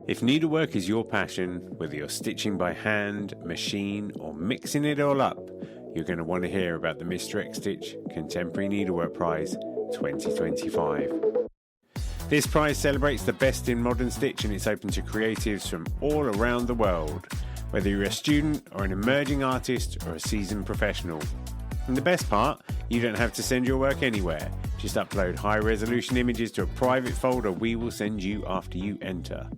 If needlework is your passion, whether you're stitching by hand, machine, or mixing it all up, you're going to want to hear about the Mr. XStitch Contemporary Needlework Prize 2025. This prize celebrates the best in modern stitch, and it's open to creatives from all around the world, whether you're a student or an emerging artist or a seasoned professional. And the best part, you don't have to send your work anywhere. Just upload high-resolution images to a private folder we will send you after you enter.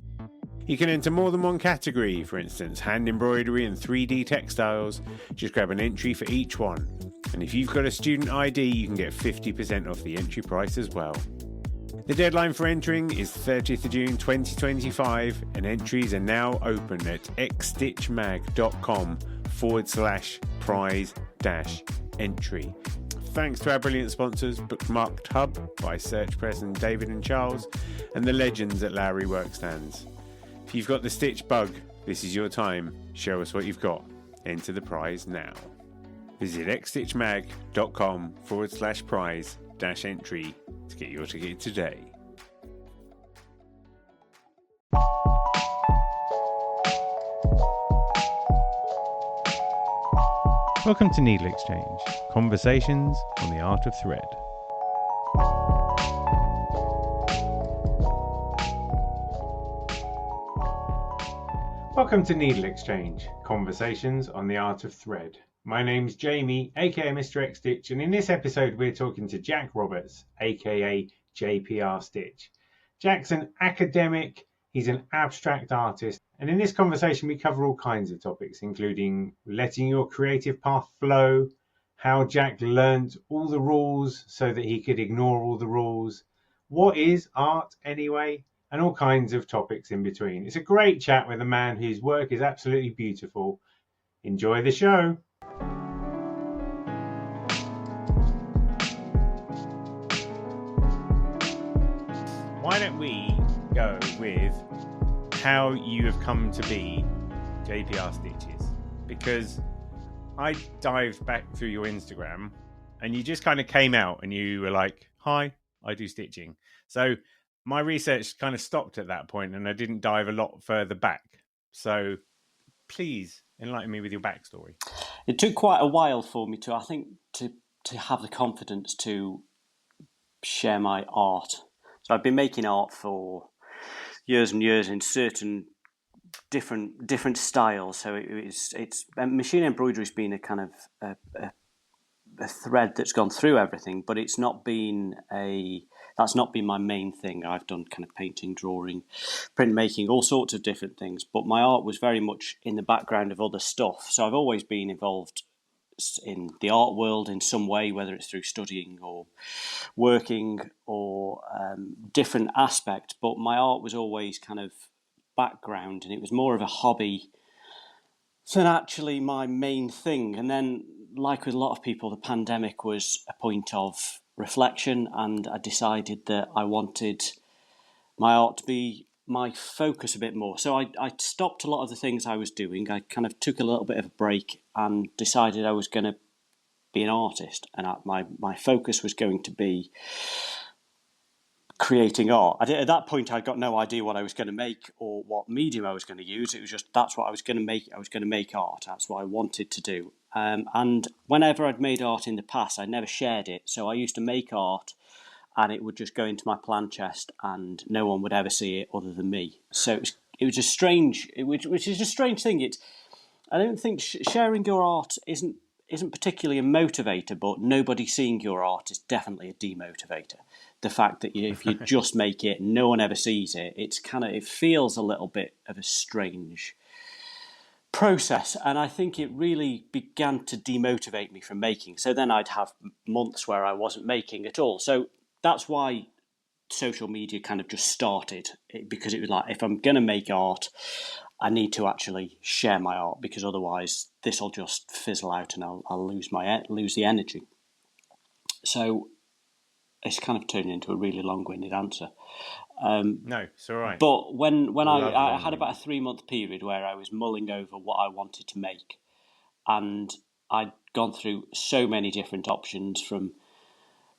You can enter more than one category, for instance, hand embroidery and 3D textiles. Just grab an entry for each one. And if you've got a student ID, you can get 50% off the entry price as well. The deadline for entering is 30th of June 2025, and entries are now open at xstitchmag.com/prize-entry. Thanks to our brilliant sponsors, Bookmarked Hub by Search Press and David and Charles, and the legends at Lowry Workstands. If you've got the stitch bug, this is your time. Show us what you've got. Enter the prize now. Visit xstitchmag.com/prize-entry to get your ticket today. Welcome to NeedleXChange, conversations on the art of thread. Welcome to NeedleXChange, conversations on the art of thread. My name's Jamie, aka Mr. XStitch, and in this episode we're talking to Jack Roberts, aka JPR Stitch. Jack's an academic, he's an abstract artist, and in this conversation we cover all kinds of topics, including letting your creative path flow, how Jack learnt all the rules so that he could ignore all the rules, what is art anyway, and all kinds of topics in between. It's a great chat with a man whose work is absolutely beautiful. Enjoy the show. Why don't we go with how you have come to be JPR Stitches? Because I dived back through your Instagram and you just kind of came out and you were like, hi, I do stitching. So my research kind of stopped at that point and I didn't dive a lot further back. So please enlighten me with your backstory. It took quite a while for me to have the confidence to share my art. So I've been making art for years and years in certain different styles. So it's machine embroidery has been a kind of a thread that's gone through everything, but that's not been my main thing. I've done kind of painting, drawing, printmaking, all sorts of different things. But my art was very much in the background of other stuff. So I've always been involved in the art world in some way, whether it's through studying or working or different aspect. But my art was always kind of background, and it was more of a hobby than actually my main thing. And then, like with a lot of people, the pandemic was a point of reflection, and I decided that I wanted my art to be my focus a bit more. So I stopped a lot of the things I was doing. I kind of took a little bit of a break and decided I was going to be an artist, and my focus was going to be creating art. At that point, I'd got no idea what I was going to make or what medium I was going to use. It was just that's what I was going to make. I was going to make art. That's what I wanted to do. And whenever I'd made art in the past, I never shared it. So I used to make art, and it would just go into my plant chest, and no one would ever see it other than me. So it was a strange, which is a strange thing. I don't think sharing your art isn't particularly a motivator, but nobody seeing your art is definitely a demotivator. The fact that if you just make it, no one ever sees it, it feels a little bit of a strange process, and I think it really began to demotivate me from making. So then I'd have months where I wasn't making at all. So that's why social media kind of just started, because it was like, if I'm going to make art, I need to actually share my art, because otherwise this will just fizzle out and I'll lose the energy. So it's kind of turned into a really long-winded answer. No, it's all right. But when I had about a 3-month period where I was mulling over what I wanted to make, and I'd gone through so many different options, from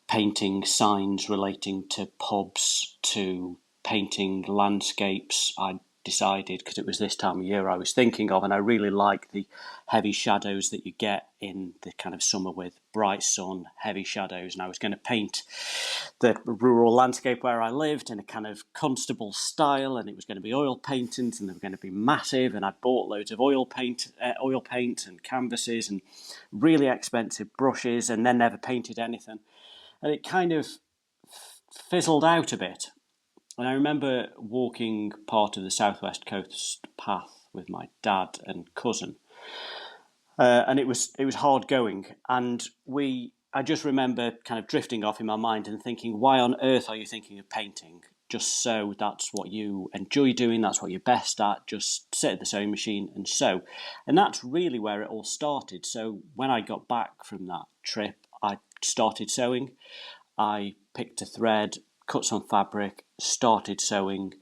painting signs relating to pubs to painting landscapes. I decided, because it was this time of year I was thinking of, and I really like the heavy shadows that you get in the kind of summer with bright sun, heavy shadows, and I was going to paint the rural landscape where I lived in a kind of Constable style, and it was going to be oil paintings, and they were going to be massive, and I bought loads of oil paint and canvases and really expensive brushes, and then never painted anything, and it kind of fizzled out a bit. And I remember walking part of the Southwest Coast path with my dad and cousin, and it was hard going. And I just remember kind of drifting off in my mind and thinking, why on earth are you thinking of painting? Just sew. That's what you enjoy doing. That's what you're best at. Just sit at the sewing machine and sew. And that's really where it all started. So when I got back from that trip, I started sewing. I picked a thread, cut some fabric, started sewing,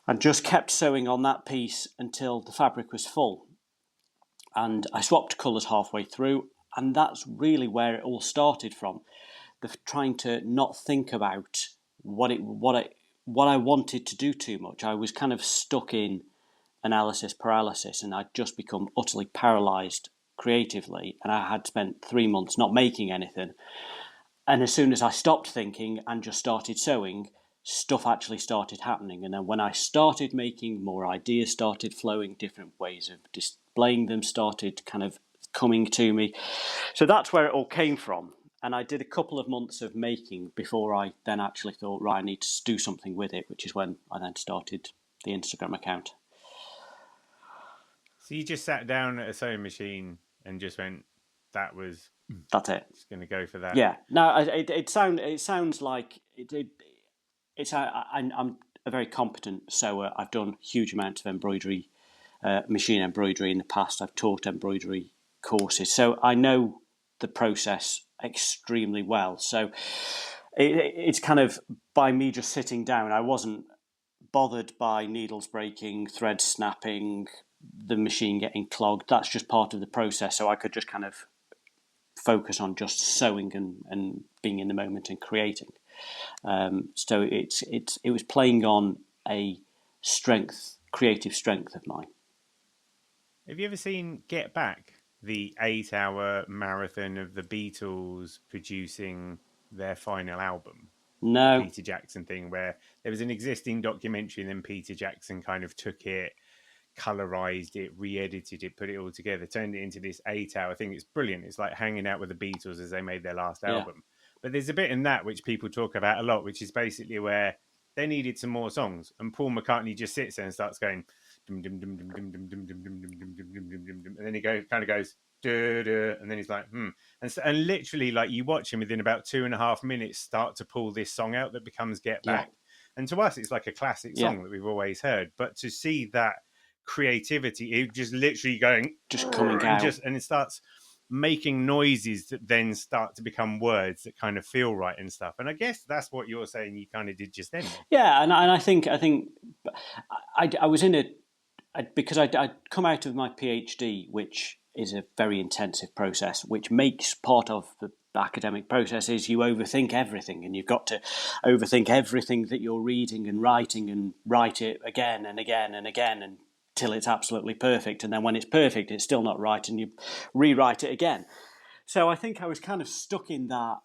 and just kept sewing on that piece until the fabric was full. And I swapped colours halfway through, and that's really where it all started from. Trying to not think about what I wanted to do too much. I was kind of stuck in analysis paralysis, and I'd just become utterly paralysed creatively, and I had spent 3 months not making anything. And as soon as I stopped thinking and just started sewing, stuff actually started happening. And then when I started making, more ideas started flowing, different ways of displaying them started kind of coming to me. So that's where it all came from. And I did a couple of months of making before I then actually thought, right, I need to do something with it, which is when I then started the Instagram account. So you just sat down at a sewing machine and just went, that's it. Just going to go for that. Yeah. No, it sounds like I'm a very competent sewer. I've done huge amounts of embroidery, machine embroidery in the past. I've taught embroidery courses, so I know the process extremely well. So it's kind of by me just sitting down. I wasn't bothered by needles breaking, threads snapping, the machine getting clogged. That's just part of the process. So I could just kind of focus on just sewing and being in the moment and creating. So it was playing on a creative strength of mine. Have you ever seen Get Back, the 8-hour marathon of the Beatles producing their final album? No. Peter Jackson thing, where there was an existing documentary and then Peter Jackson kind of took it, colorized it, re-edited it, put it all together, turned it into this 8-hour thing. It's brilliant. It's like hanging out with the Beatles as they made their last album. But there's a bit in that which people talk about a lot, which is basically where they needed some more songs, and Paul McCartney just sits there and starts going dum dum dum dum dum dum dum dum dum dum dum dum dum, and then he kind of goes duh, duh, and then he's like and literally, like, you watch him within about 2.5 minutes start to pull this song out that becomes Get Back. And to us it's like a classic song that we've always heard, but to see that creativity, it just literally just coming out, and it starts making noises that then start to become words that kind of feel right and stuff. And I guess that's what you're saying you kind of did just then. Yeah, and I think I was in it because I'd come out of my PhD, which is a very intensive process, which makes part of the academic process is you overthink everything, and you've got to overthink everything that you're reading and writing, and write it again and again and again until it's absolutely perfect. And then when it's perfect, it's still not right, and you rewrite it again. So I think I was kind of stuck in that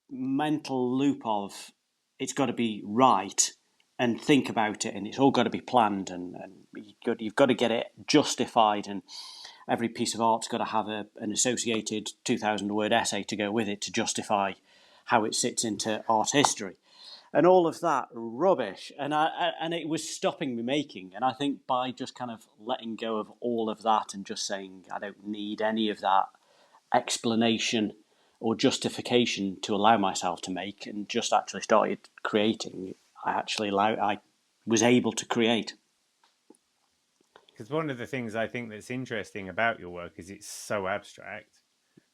mental loop of it's got to be right, and think about it, and it's all got to be planned, and you've got to get it justified, and every piece of art's got to have an associated 2,000-word essay to go with it to justify how it sits into art history, and all of that rubbish. And it was stopping me making. And I think by just kind of letting go of all of that and just saying I don't need any of that explanation or justification to allow myself to make, and just actually started creating, I was able to create. Because one of the things I think that's interesting about your work is it's so abstract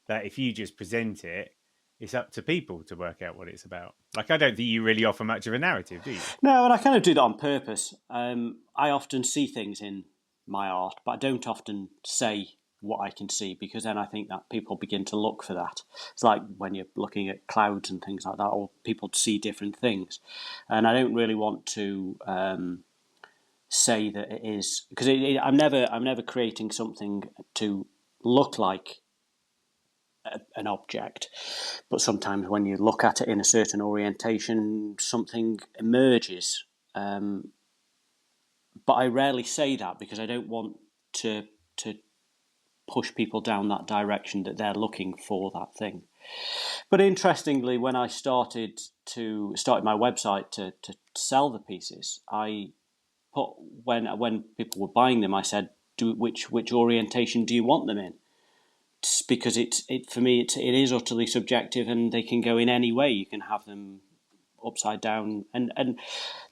that if you just present it, it's up to people to work out what it's about. Like, I don't think you really offer much of a narrative, do you? No, and I kind of do that on purpose. I often see things in my art, but I don't often say what I can see, because then I think that people begin to look for that. It's like when you're looking at clouds and things like that, or people see different things. And I don't really want to say that it is, because I'm never creating something to look like an object, but sometimes when you look at it in a certain orientation, something emerges. But I rarely say that because I don't want to push people down that direction that they're looking for that thing. But interestingly, when I started my website to sell the pieces, I put when people were buying them, I said, which orientation do you want them in? Because for me it is utterly subjective, and they can go in any way. You can have them upside down, and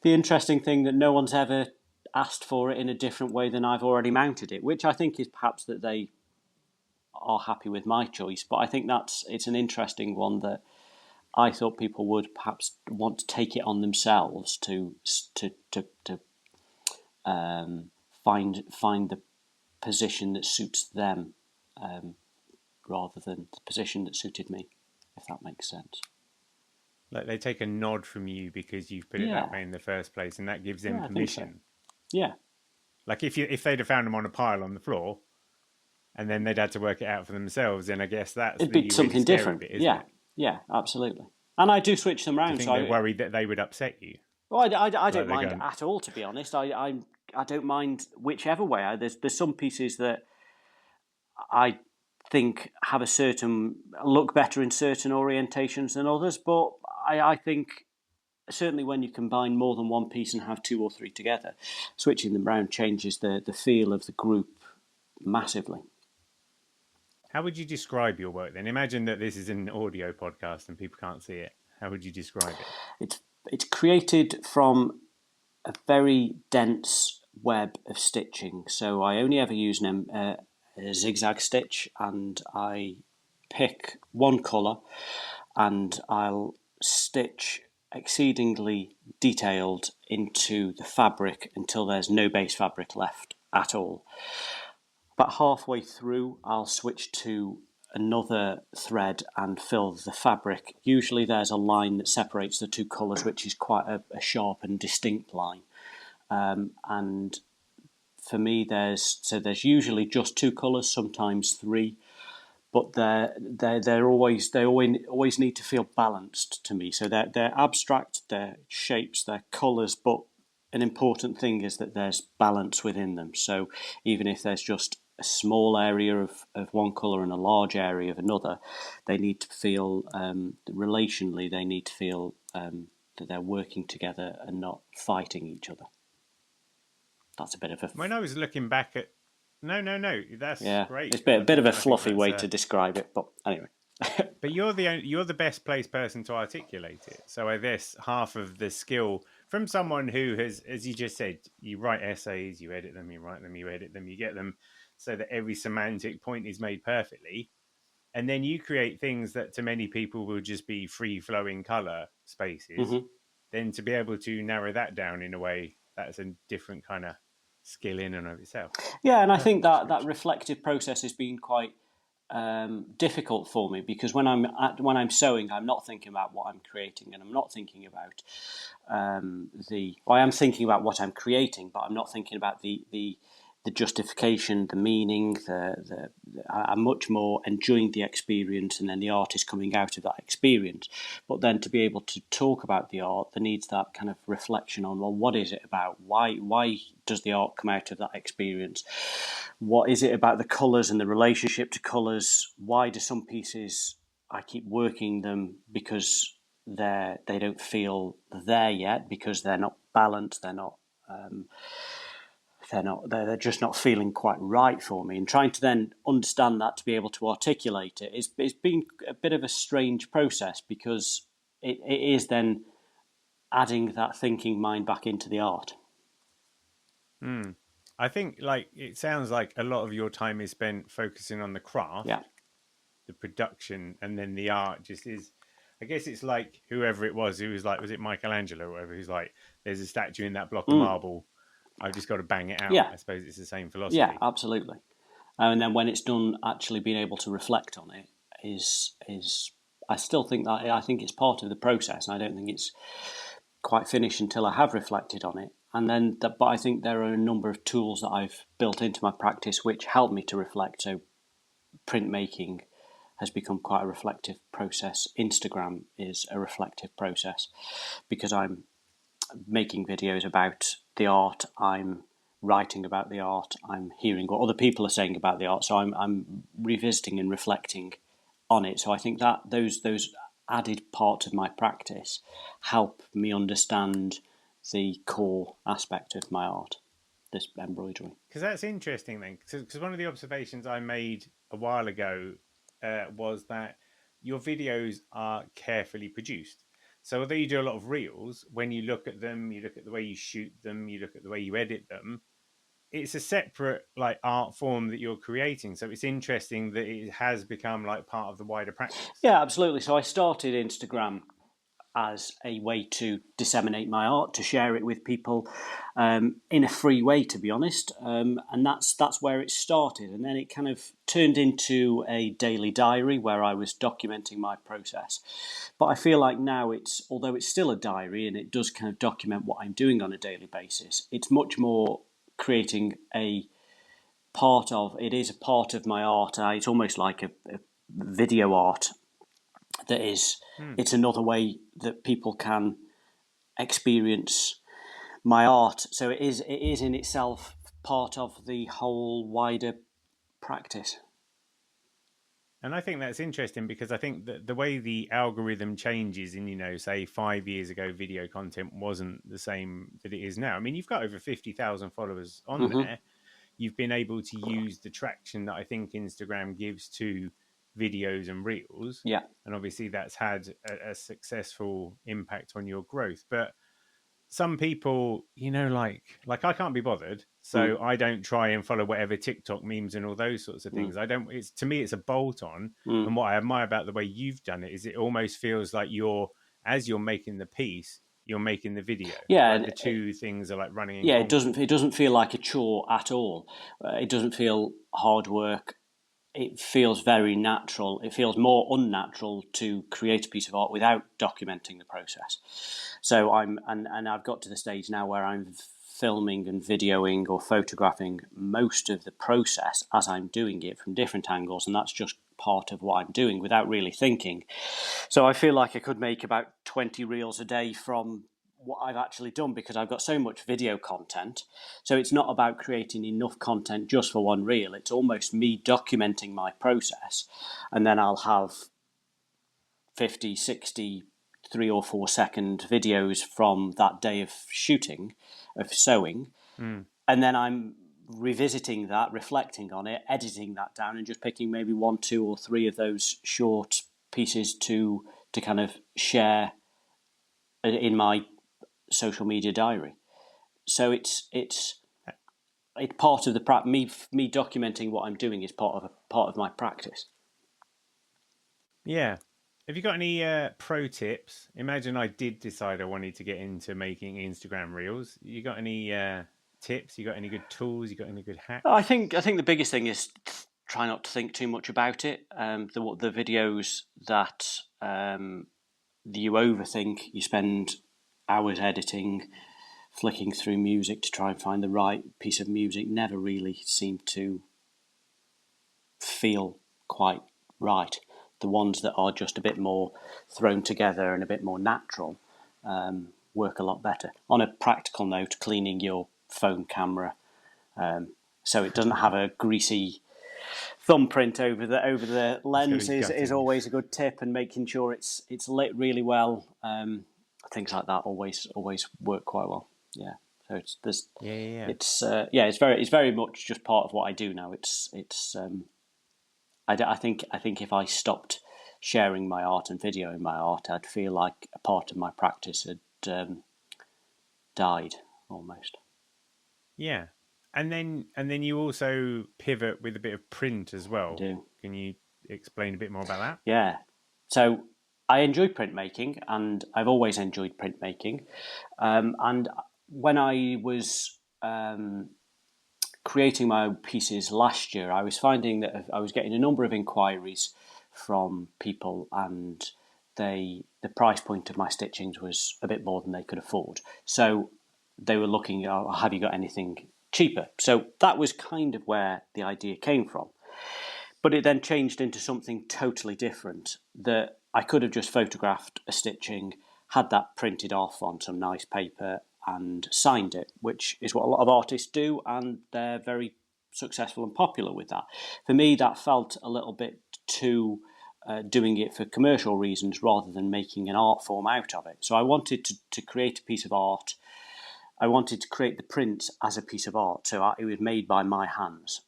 the interesting thing that no one's ever asked for it in a different way than I've already mounted it, which I think is perhaps that they are happy with my choice. But I think it's an interesting one that I thought people would perhaps want to take it on themselves to find the position that suits them, rather than the position that suited me, if that makes sense. Like they take a nod from you because you've put it that way in the first place, and that gives them permission. So. Yeah. Like if they'd have found them on a pile on the floor, and then they'd had to work it out for themselves, then I guess it'd be something different. Bit, isn't it? Yeah, absolutely. And I do switch them around. Do you think they're worried that they would upset you? Well, I don't mind at all, to be honest. I don't mind whichever way. There's some pieces that I think have a certain look better in certain orientations than others, but I think certainly when you combine more than one piece and have two or three together, switching them around changes the feel of the group massively. How would you describe your work then? Imagine that this is an audio podcast and people can't see it. How would you describe it? It's created from a very dense web of stitching. So I only ever use a zigzag stitch, and I pick one colour and I'll stitch exceedingly detailed into the fabric until there's no base fabric left at all. About halfway through, I'll switch to another thread and fill the fabric. Usually there's a line that separates the two colours, which is quite a sharp and distinct line. And for me, there's usually just two colours, sometimes three, but they always need to feel balanced to me. So they're abstract, they're shapes, they're colours, but an important thing is that there's balance within them. So even if there's just a small area of one colour and a large area of another, they need to feel relationally. They need to feel that they're working together and not fighting each other. That's a bit of a. When I was looking back at, no, that's great. It's a bit of a fluffy way to describe it, but anyway. But you're the best placed person to articulate it. So I guess half of the skill from someone who has, as you just said, you write essays, you edit them, you write them, you edit them, you get them so that every semantic point is made perfectly. And then you create things that to many people will just be free-flowing colour spaces. Mm-hmm. Then to be able to narrow that down in a way, that's a different kind of skill in and of itself. Yeah, and I think that reflective process has been quite difficult for me, because when I'm sewing, I'm not thinking about what I'm creating, and I'm not thinking about I am thinking about what I'm creating, but I'm not thinking about the justification, the meaning. I'm much more enjoying the experience, and then the art is coming out of that experience. But then to be able to talk about the art, there needs that kind of reflection on, well, what is it about? Why does the art come out of that experience? What is it about the colours and the relationship to colours? Why do some pieces I keep working them because they don't feel there yet, because they're not balanced, they're just not feeling quite right for me, and trying to then understand that to be able to articulate it it's been a bit of a strange process, because it is then adding that thinking mind back into the art. I think it sounds like a lot of your time is spent focusing on the craft, the production, and then the art just is. I guess it's like whoever it was who was like, was it Michelangelo or whatever, who's like, there's a statue in that block of marble, I've just got to bang it out. I suppose it's the same philosophy. Yeah, absolutely. And then when it's done, actually being able to reflect on it is I still think that, I think it's part of the process, and I don't think it's quite finished until I have reflected on it. but I think there are a number of tools that I've built into my practice which help me to reflect. So printmaking has become quite a reflective process. Instagram is a reflective process because I'm making videos about the art, I'm writing about the art, I'm hearing what other people are saying about the art, so I'm revisiting and reflecting on it. So I think that those added parts of my practice help me understand the core aspect of my art, this embroidery. Because that's interesting then, because one of the observations I made a while ago was that your videos are carefully produced. So although you do a lot of reels, when you look at them, you look at the way you shoot them, you look at the way you edit them, it's a separate like art form that you're creating. So it's interesting that it has become like part of the wider practice. Yeah, absolutely. So I started Instagram as a way to disseminate my art, to share it with people in a free way, to be honest. And that's where it started. And then it kind of turned into a daily diary where I was documenting my process. But I feel like now although it's still a diary and it does kind of document what I'm doing on a daily basis, it's much more creating it is a part of my art. It's almost like a video art that is, it's another way that people can experience my art. So it is in itself part of the whole wider practice. And I think that's interesting because I think that the way the algorithm changes in, say 5 years ago, video content wasn't the same that it is now. I mean, you've got over 50,000 followers on there. You've been able to use the traction that I think Instagram gives to videos and reels. Yeah. And obviously that's had a successful impact on your growth. But some people, like I can't be bothered. So I don't try and follow whatever TikTok memes and all those sorts of things. To me, it's a bolt on. And what I admire about the way you've done it is it almost feels like as you're making the piece, you're making the video. Yeah. Like the two things are like running in concert. It doesn't feel like a chore at all. It doesn't feel hard work. It feels very natural. It feels more unnatural to create a piece of art without documenting the process. So I've got to the stage now where I'm filming and videoing or photographing most of the process as I'm doing it from different angles, and that's just part of what I'm doing without really thinking. So I feel like I could make about 20 reels a day from what I've actually done because I've got so much video content. So it's not about creating enough content just for one reel. It's almost me documenting my process, and then I'll have 50, 60, 3 or 4 second videos from that day of shooting, of sewing. And then I'm revisiting that, reflecting on it, editing that down, and just picking maybe 1, 2 or 3 of those short pieces to kind of share in my social media diary. So it's part of the me documenting what I'm doing is part of my practice. Yeah. Have you got any pro tips? Imagine I did decide I wanted to get into making Instagram reels. You got any tips? You got any good tools? You got any good hacks? I think the biggest thing is try not to think too much about it. The videos that you overthink, you spend hours editing, flicking through music to try and find the right piece of music, never really seem to feel quite right. The ones that are just a bit more thrown together and a bit more natural work a lot better. On a practical note, cleaning your phone camera so it doesn't have a greasy thumbprint over the lens is always a good tip, and making sure it's lit really well. Things like that always work quite well. Yeah. So it's very much just part of what I do now. I think if I stopped sharing my art and videoing my art, I'd feel like a part of my practice had died almost. Yeah. And then you also pivot with a bit of print as well. I do. Can you explain a bit more about that? Yeah. So I enjoy printmaking, and I've always enjoyed printmaking. And when I was creating my own pieces last year, I was finding that I was getting a number of inquiries from people, and the price point of my stitchings was a bit more than they could afford. So they were looking, oh, have you got anything cheaper? So that was kind of where the idea came from. But it then changed into something totally different, that I could have just photographed a stitching, had that printed off on some nice paper and signed it, which is what a lot of artists do, and they're very successful and popular with that. For me, that felt a little bit too doing it for commercial reasons rather than making an art form out of it. So I wanted to create a piece of art. I wanted to create the print as a piece of art, so it was made by my hands.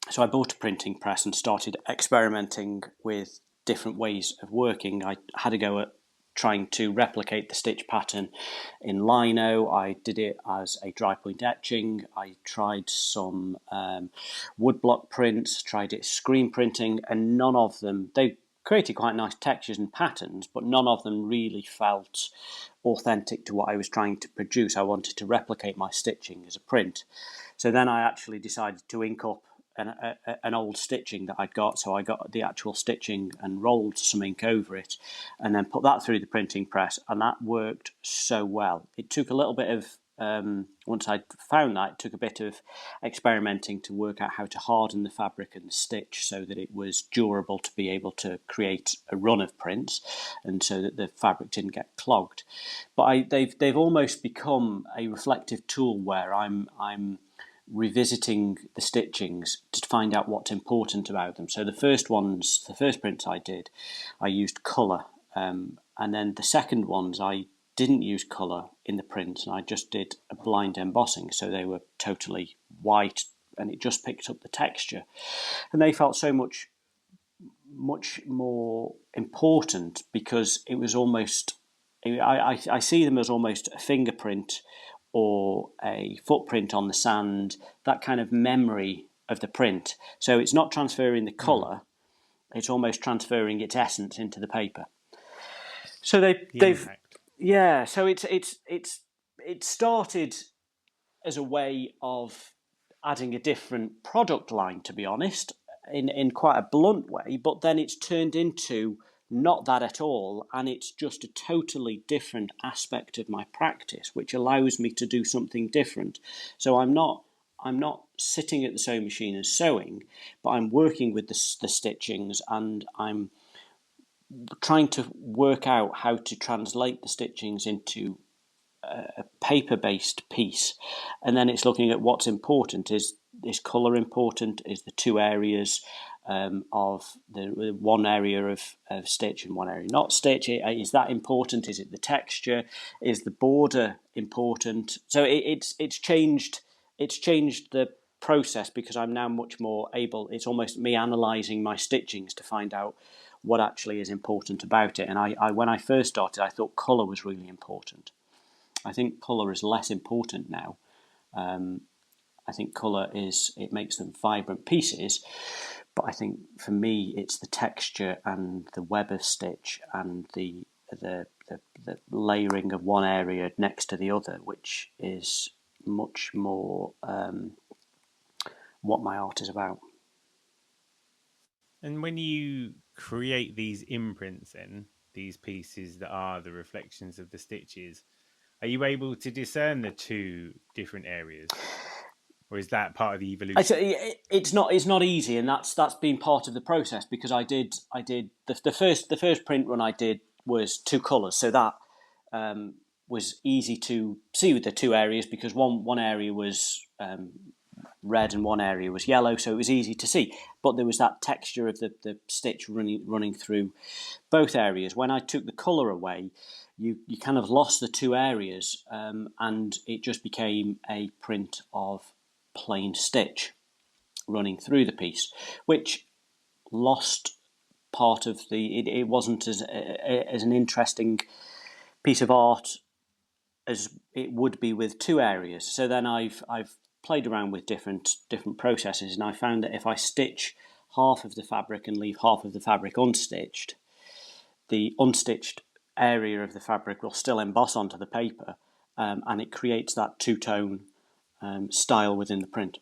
So I bought a printing press and started experimenting with different ways of working. I had a go at trying to replicate the stitch pattern in lino. I did it as a dry point etching. I tried some woodblock prints, tried it screen printing, and none of them, they created quite nice textures and patterns, but none of them really felt authentic to what I was trying to produce. I wanted to replicate my stitching as a print. So then I actually decided to ink up an old stitching that I'd got. So I got the actual stitching and rolled some ink over it and then put that through the printing press, and that worked so well. It took a little bit of once I found that, it took a bit of experimenting to work out how to harden the fabric and the stitch so that it was durable to be able to create a run of prints and so that the fabric didn't get clogged. But they've almost become a reflective tool where I'm revisiting the stitchings to find out what's important about them. So the first prints I did, I used colour, and then the second ones I didn't use colour in the prints, and I just did a blind embossing, so they were totally white, and it just picked up the texture, and they felt so much more important because it was almost, I see them as almost a fingerprint or a footprint on the sand, that kind of memory of the print. So it's not transferring the colour, it's almost transferring its essence into the paper. So they've so it started as a way of adding a different product line, to be honest, in quite a blunt way, but then it's turned into not that at all, and it's just a totally different aspect of my practice, which allows me to do something different. So I'm not sitting at the sewing machine and sewing, but I'm working with the stitchings, and I'm trying to work out how to translate the stitchings into a paper-based piece, and then it's looking at what's important. Is colour important? Is the two areas of the one area of stitch and one area not stitch, is that important? Is it the texture? Is the border important? So it's changed the process because I'm now much more able. It's almost me analysing my stitchings to find out what actually is important about it. And I when I first started, I thought colour was really important. I think colour is less important now. I think colour it makes them vibrant pieces, but I think for me it's the texture and the web of stitch and the layering of one area next to the other, which is much more what my art is about. And when you create these imprints and these pieces that are the reflections of the stitches, are you able to discern the two different areas, or is that part of the evolution? It's not easy, and that's been part of the process because I did the first print run I did was two colours, so that was easy to see with the two areas because one area was red and one area was yellow, so it was easy to see. But there was that texture of the stitch running through both areas. When I took the colour away, you kind of lost the two areas, and it just became a print of plain stitch running through the piece, which lost part of it wasn't as an interesting piece of art as it would be with two areas. So then I've played around with different processes, and I found that if I stitch half of the fabric and leave half of the fabric unstitched, the unstitched area of the fabric will still emboss onto the paper, and it creates that two-tone style within the print.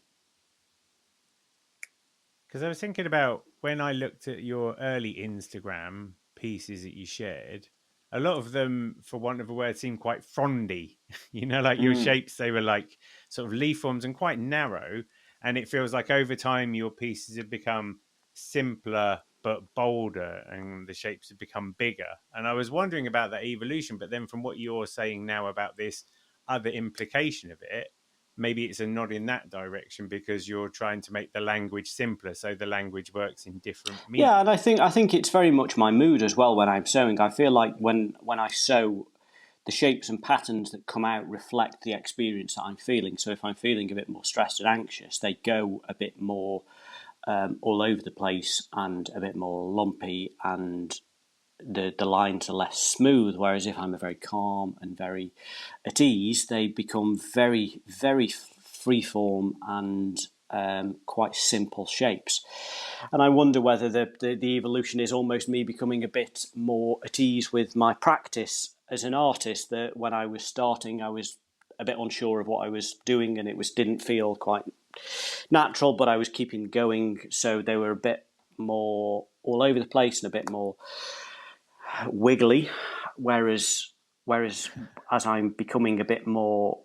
Because I was thinking about when I looked at your early Instagram pieces that you shared, a lot of them, for want of a word, seem quite frondy. Like your shapes, they were like sort of leaf forms and quite narrow. And it feels like over time your pieces have become simpler but bolder, and the shapes have become bigger. And I was wondering about that evolution, but then from what you're saying now about this other implication of it, maybe it's a nod in that direction because you're trying to make the language simpler, so the language works in different media. Yeah, and I think it's very much my mood as well when I'm sewing. I feel like when I sew, the shapes and patterns that come out reflect the experience that I'm feeling. So if I'm feeling a bit more stressed and anxious, they go a bit more all over the place and a bit more lumpy, and the lines are less smooth. Whereas if I'm very calm and very at ease, they become very, very freeform and quite simple shapes. And I wonder whether the evolution is almost me becoming a bit more at ease with my practice as an artist. That when I was starting, I was a bit unsure of what I was doing, and it didn't feel quite natural, but I was keeping going. So they were a bit more all over the place and a bit more wiggly. Whereas as I'm becoming a bit more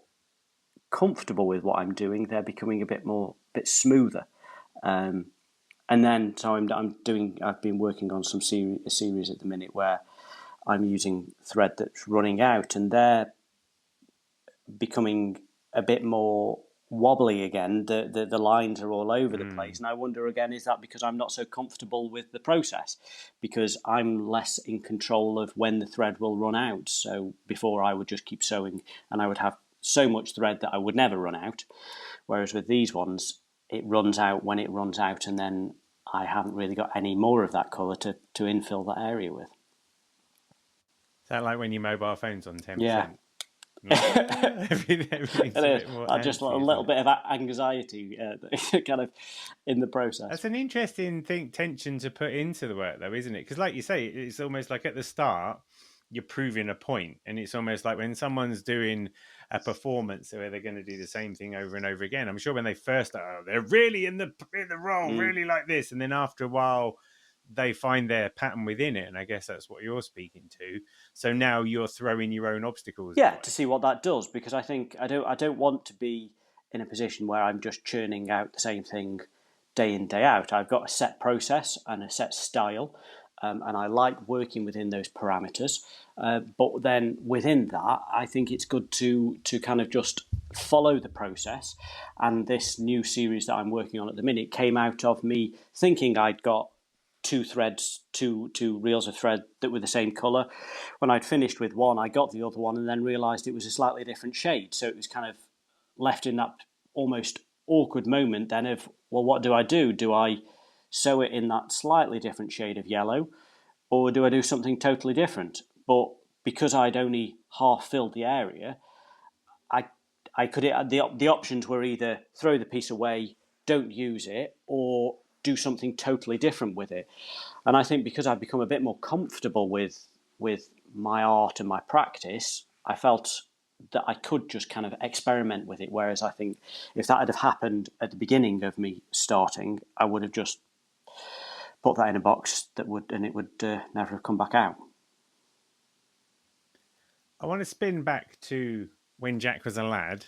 comfortable with what I'm doing, they're becoming a bit smoother. And then so I've been working on a series at the minute where I'm using thread that's running out, and they're becoming a bit more wobbly again. The lines are all over the place, and I wonder again, is that because I'm not so comfortable with the process, because I'm less in control of when the thread will run out. So before I would just keep sewing and I would have so much thread that I would never run out, whereas with these ones it runs out when it runs out, and then I haven't really got any more of that colour to infill that area with. Is that like when your mobile phone's on 10%? Yeah. Everything's a bit more just a little bit of anxiety kind of in the process. That's an interesting tension to put into the work, though, isn't it? Because like you say, it's almost like at the start you're proving a point, and it's almost like when someone's doing a performance where they're going to do the same thing over and over again. I'm sure when they first start, they're really in the role, really like this, and then after a while they find their pattern within it, and I guess that's what you're speaking to. So now you're throwing your own obstacles away. To see what that does, because I think I don't want to be in a position where I'm just churning out the same thing day in, day out. I've got a set process and a set style, and I like working within those parameters. But then within that, I think it's good to kind of just follow the process. And this new series that I'm working on at the minute came out of me thinking I'd got two reels of thread that were the same colour. When I'd finished with one, I got the other one and then realised it was a slightly different shade. So it was kind of left in that almost awkward moment then of, well, what do I do? Do I sew it in that slightly different shade of yellow, or do I do something totally different? But because I'd only half filled the area, I could the options were either throw the piece away, don't use it, or do something totally different with it. And I think because I've become a bit more comfortable with my art and my practice, I felt that I could just kind of experiment with it. Whereas I think if that had have happened at the beginning of me starting, I would have just put that in a box it would never have come back out. I want to spin back to when Jack was a lad,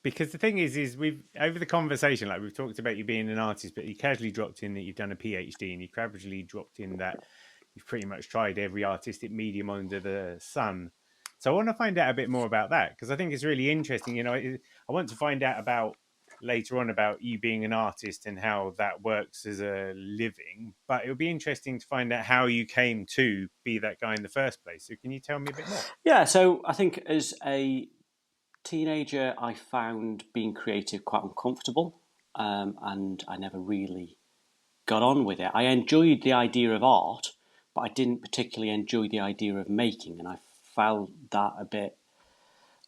because the thing is we've over the conversation, like we've talked about you being an artist, but you casually dropped in that you've done a PhD, and you casually dropped in that you've pretty much tried every artistic medium under the sun. So I want to find out a bit more about that, because I think it's really interesting. I want to find out about later on about you being an artist and how that works as a living, but it would be interesting to find out how you came to be that guy in the first place. So can you tell me a bit more? Yeah, so I think as a teenager, I found being creative quite uncomfortable, and I never really got on with it. I enjoyed the idea of art, but I didn't particularly enjoy the idea of making, and I found that a bit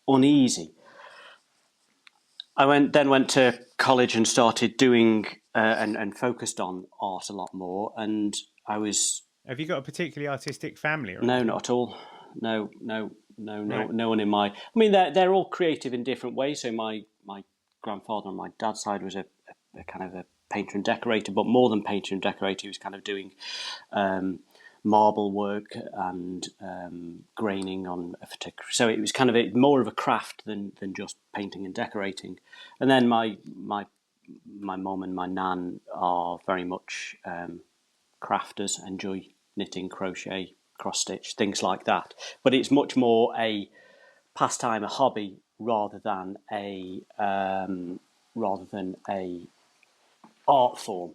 uneasy. I went to college and started doing and focused on art a lot more, and I was... Have you got a particularly artistic family? No, not at all. No one in my... I mean, they're all creative in different ways. So my grandfather on my dad's side was a kind of a painter and decorator, but more than painter and decorator, he was kind of doing marble work and graining on a particular. So it was kind of more of a craft than just painting and decorating. And then my mum and my nan are very much crafters, enjoy knitting, crochet, cross stitch, things like that. But it's much more a pastime, a hobby, rather than a art form.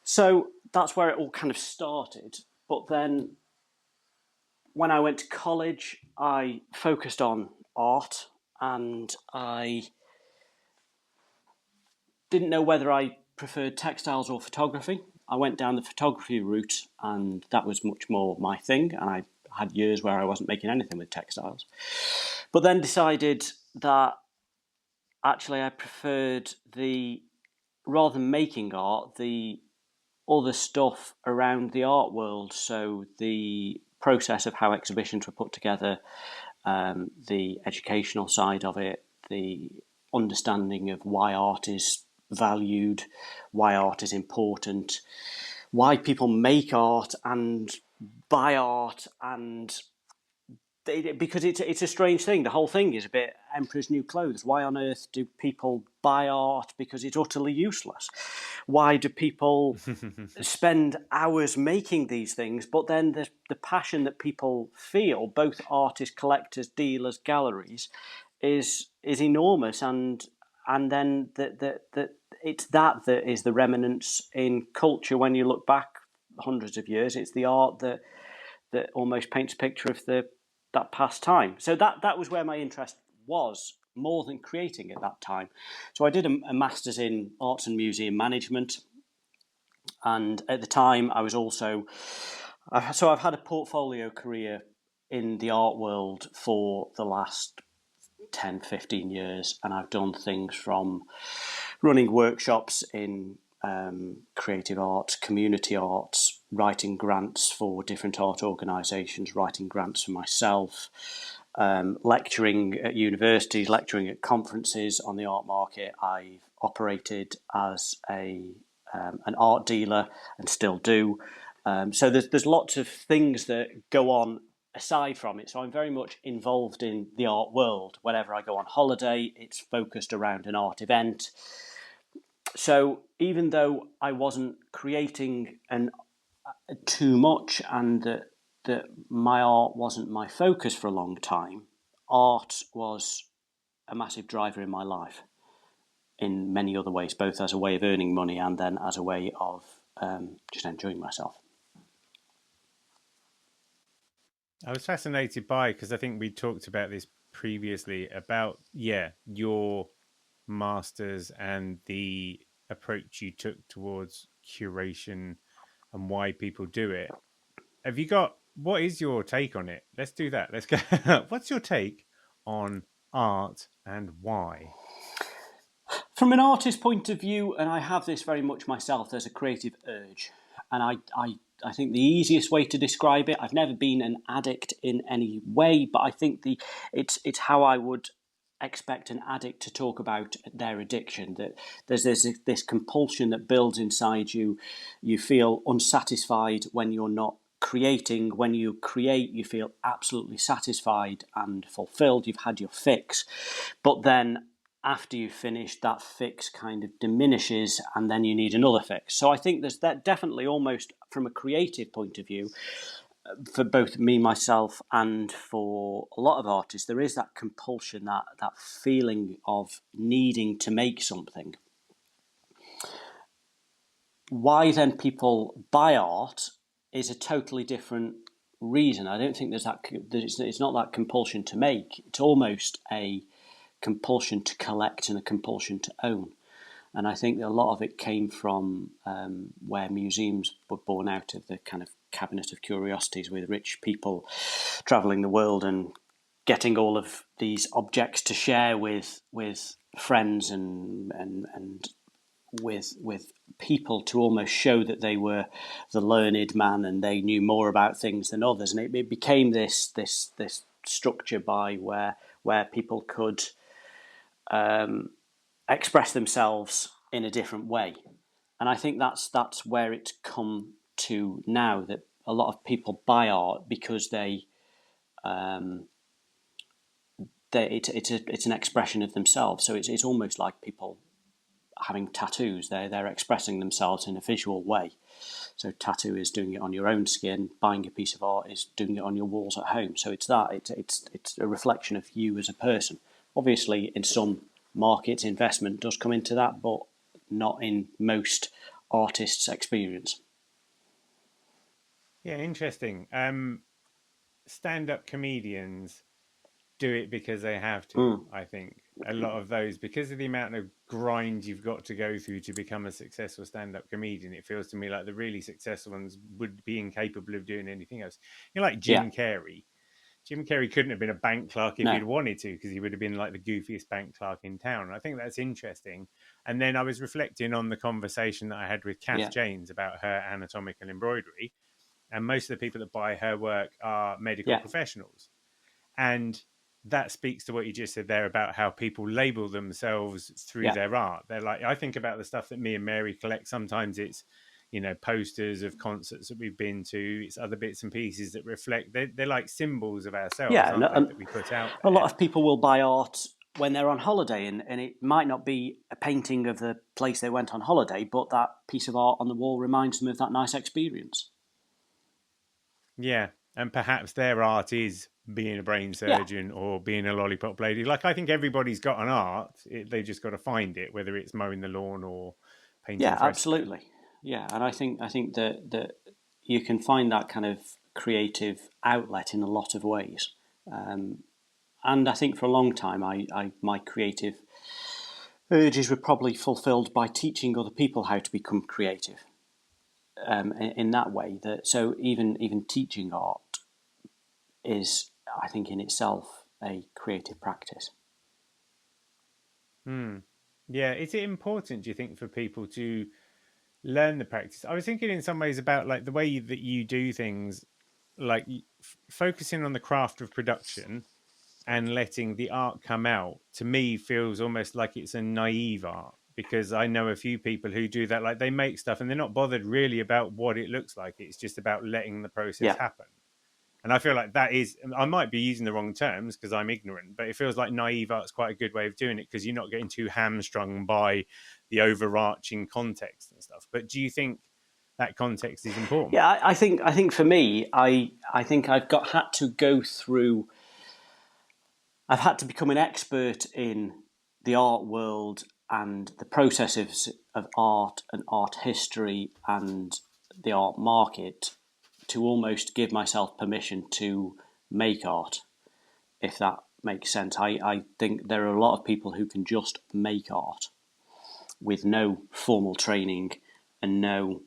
So that's where it all kind of started. But then when I went to college, I focused on art, and I didn't know whether I preferred textiles or photography. I went down the photography route, and that was much more my thing. And I had years where I wasn't making anything with textiles. But then decided that actually I preferred rather than making art, the other stuff around the art world. So the process of how exhibitions were put together, the educational side of it, the understanding of why art is valued, why art is important, why people make art and buy art, and because it's a strange thing. The whole thing is a bit Emperor's New Clothes. Why on earth do people buy art? Because it's utterly useless. Why do people spend hours making these things? But then the passion that people feel, both artists, collectors, dealers, galleries, is enormous. And then it's that is the remnants in culture when you look back hundreds of years. It's the art that almost paints a picture of that past time. So that was where my interest was, more than creating at that time. So I did a master's in arts and museum management, and at the time I was also I've had a portfolio career in the art world for the last 10-15 years, and I've done things from running workshops in creative arts, community arts, writing grants for different art organisations, writing grants for myself, lecturing at universities, lecturing at conferences on the art market. I've operated as an art dealer and still do. So there's lots of things that go on aside from it. So I'm very much involved in the art world. Whenever I go on holiday, it's focused around an art event. So even though I wasn't creating too much, and that my art wasn't my focus for a long time, art was a massive driver in my life in many other ways, both as a way of earning money and then as a way of just enjoying myself. I was fascinated by, because I think we talked about this previously, about your masters and the approach you took towards curation and why people do it. What is your take on it? Let's do that. Let's go. What's your take on art and why? From an artist's point of view, and I have this very much myself, there's a creative urge. And I think the easiest way to describe it, I've never been an addict in any way, but I think it's how I would expect an addict to talk about their addiction, that there's this compulsion that builds inside you. You feel unsatisfied when you're not creating. When you create, you feel absolutely satisfied and fulfilled. You've had your fix. But then after you finish, that fix kind of diminishes, and then you need another fix. So I think there's that definitely, almost from a creative point of view, for both me, myself, and for a lot of artists, there is that compulsion, that feeling of needing to make something. Why then people buy art is a totally different reason. I don't think it's not that compulsion to make. It's almost a compulsion to collect and a compulsion to own. And I think that a lot of it came from where museums were born out of, the kind of cabinet of curiosities, with rich people travelling the world and getting all of these objects to share with friends and with people, to almost show that they were the learned man and they knew more about things than others. And it became this structure by where people could express themselves in a different way. And I think that's where it's come to now, that a lot of people buy art because it's an expression of themselves. So it's almost like people having tattoos. They're expressing themselves in a visual way. So tattoo is doing it on your own skin. Buying a piece of art is doing it on your walls at home. So it's a reflection of you as a person. Obviously, in some markets, investment does come into that, but not in most artists' experience. Yeah, interesting. Stand-up comedians do it because they have to, I think. A lot of those, because of the amount of grind you've got to go through to become a successful stand-up comedian, it feels to me like the really successful ones would be incapable of doing anything else. You know, like Jim Carrey. Jim Carrey couldn't have been a bank clerk if he'd wanted to, because he would have been like the goofiest bank clerk in town. I think that's interesting. And then I was reflecting on the conversation that I had with Kath Janes about her anatomical embroidery. And most of the people that buy her work are medical professionals. And that speaks to what you just said there about how people label themselves through their art. They're like, I think about the stuff that me and Mary collect. Sometimes it's, you know, posters of concerts that we've been to. It's other bits and pieces that reflect. They're like symbols of ourselves, aren't they, that we put out there. A lot of people will buy art when they're on holiday, and it might not be a painting of the place they went on holiday, but that piece of art on the wall reminds them of that nice experience. Yeah, and perhaps their art is being a brain surgeon or being a lollipop lady. Like, I think everybody's got an art. They've just got to find it, whether it's mowing the lawn or painting fresco. Absolutely. Yeah, and I think that you can find that kind of creative outlet in a lot of ways. And I think for a long time, my creative urges were probably fulfilled by teaching other people how to become creative. In that way, so even teaching art is, I think, in itself a creative practice. Yeah, is it important, do you think, for people to learn the practice? I was thinking in some ways about like the way that you do things, like focusing on the craft of production and letting the art come out, to me feels almost like it's a naive art, because I know a few people who do that. Like, they make stuff and they're not bothered really about what it looks like. It's just about letting the process happen. And I feel like that is, I might be using the wrong terms because I'm ignorant, but it feels like naive art's quite a good way of doing it, because you're not getting too hamstrung by the overarching context and stuff. But do you think that context is important? Yeah, I think for me, I think I've had to go through. I've had to become an expert in the art world and the processes of art and art history and the art market to almost give myself permission to make art, if that makes sense. I think there are a lot of people who can just make art with no formal training and no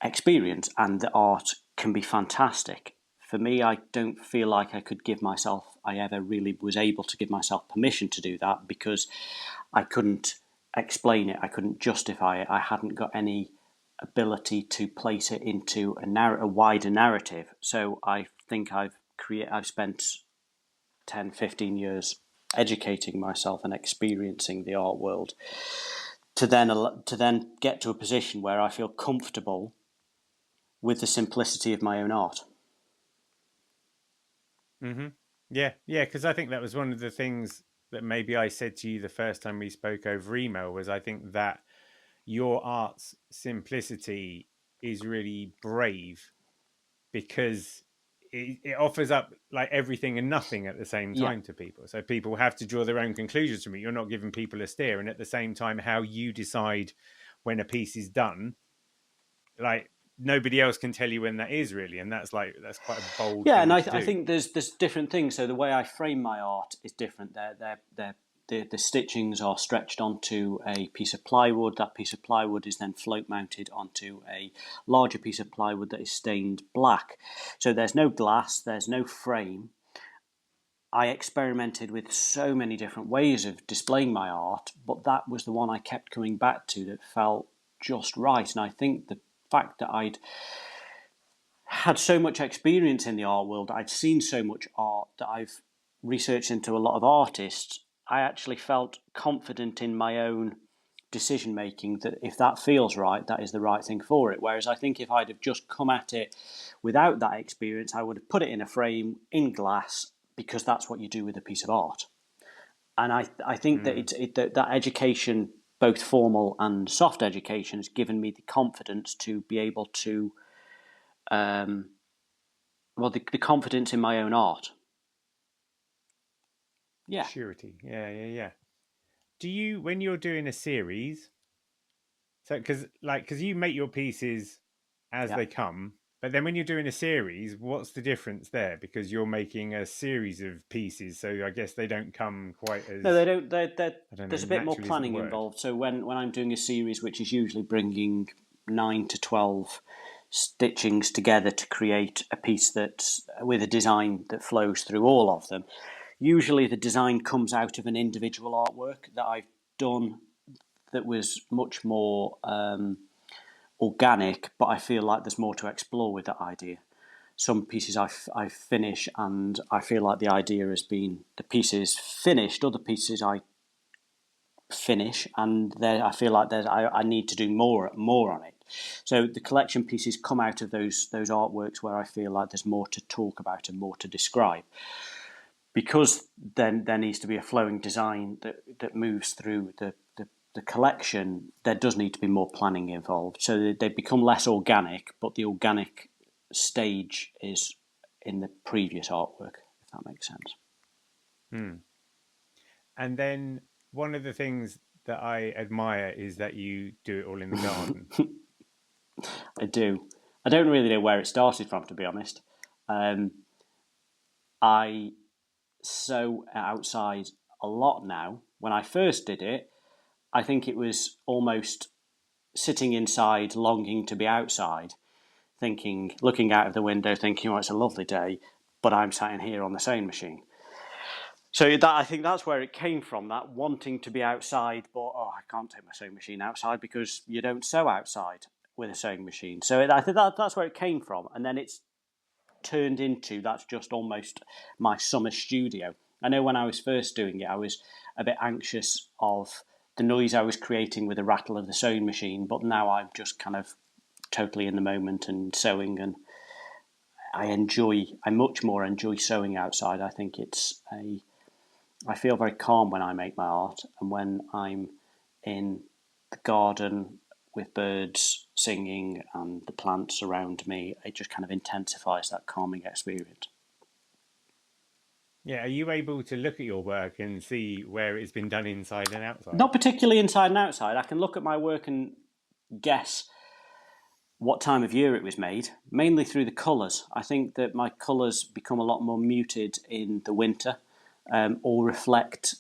experience, and the art can be fantastic. For me, I don't feel like I ever really was able to give myself permission to do that, because I couldn't explain it, I couldn't justify it, I hadn't got any ability to place it into a wider narrative. So I think I've spent 10, 15 years educating myself and experiencing the art world to then get to a position where I feel comfortable with the simplicity of my own art. Yeah, because I think that was one of the things that maybe I said to you the first time we spoke over email, was I think that your art's simplicity is really brave, because it offers up like everything and nothing at the same time to people. So people have to draw their own conclusions from it. You're not giving people a steer. And at the same time, how you decide when a piece is done, like, nobody else can tell you when that is, really. And that's quite a bold thing and I to do. think there's different things. So the way I frame my art is different. The stitchings are stretched onto a piece of plywood. That piece of plywood is then float mounted onto a larger piece of plywood that is stained black. So there's no glass, there's no frame. I experimented with so many different ways of displaying my art, but that was the one I kept coming back to that felt just right. And I think the fact that I'd had so much experience in the art world, I'd seen so much art, that I've researched into a lot of artists, I actually felt confident in my own decision making that if that feels right, that is the right thing for it. Whereas I think if I'd have just come at it without that experience, I would have put it in a frame in glass, because that's what you do with a piece of art. And I think that that education, both formal and soft education, has given me the confidence to be able to, the confidence in my own art. Yeah. Surety. Yeah. Do you, when you're doing a series, so because you make your pieces as they come, but then when you're doing a series, what's the difference there? Because you're making a series of pieces, so I guess they don't come quite as... No, they don't. There's a bit more planning involved. So when I'm doing a series, which is usually bringing 9 to 12 stitchings together to create a piece that's with a design that flows through all of them, usually the design comes out of an individual artwork that I've done that was much more organic, but I feel like there's more to explore with that idea. Some pieces I finish and I feel like the idea has been, the piece is finished. Other pieces I finish and I feel like I need to do more on it. So the collection pieces come out of those artworks where I feel like there's more to talk about and more to describe. Because then there needs to be a flowing design that moves through the collection, there does need to be more planning involved. So they become less organic, but the organic stage is in the previous artwork, if that makes sense. And then one of the things that I admire is that you do it all in the garden. I do. I don't really know where it started from, to be honest. I sew outside a lot now. When I first did it, I think it was almost sitting inside, longing to be outside, looking out of the window, thinking, oh, it's a lovely day, but I'm sat in here on the sewing machine. So I think that's where it came from, that wanting to be outside, but I can't take my sewing machine outside because you don't sew outside with a sewing machine. So I think that's where it came from, and then it's turned into, that's just almost my summer studio. I know when I was first doing it, I was a bit anxious of the noise I was creating with the rattle of the sewing machine, but now I'm just kind of totally in the moment and sewing, and I much more enjoy sewing outside. I think I feel very calm when I make my art, and when I'm in the garden with birds singing and the plants around me, it just kind of intensifies that calming experience. Yeah, are you able to look at your work and see where it's been done inside and outside? Not particularly inside and outside. I can look at my work and guess what time of year it was made, mainly through the colours. I think that my colours become a lot more muted in the winter, or reflect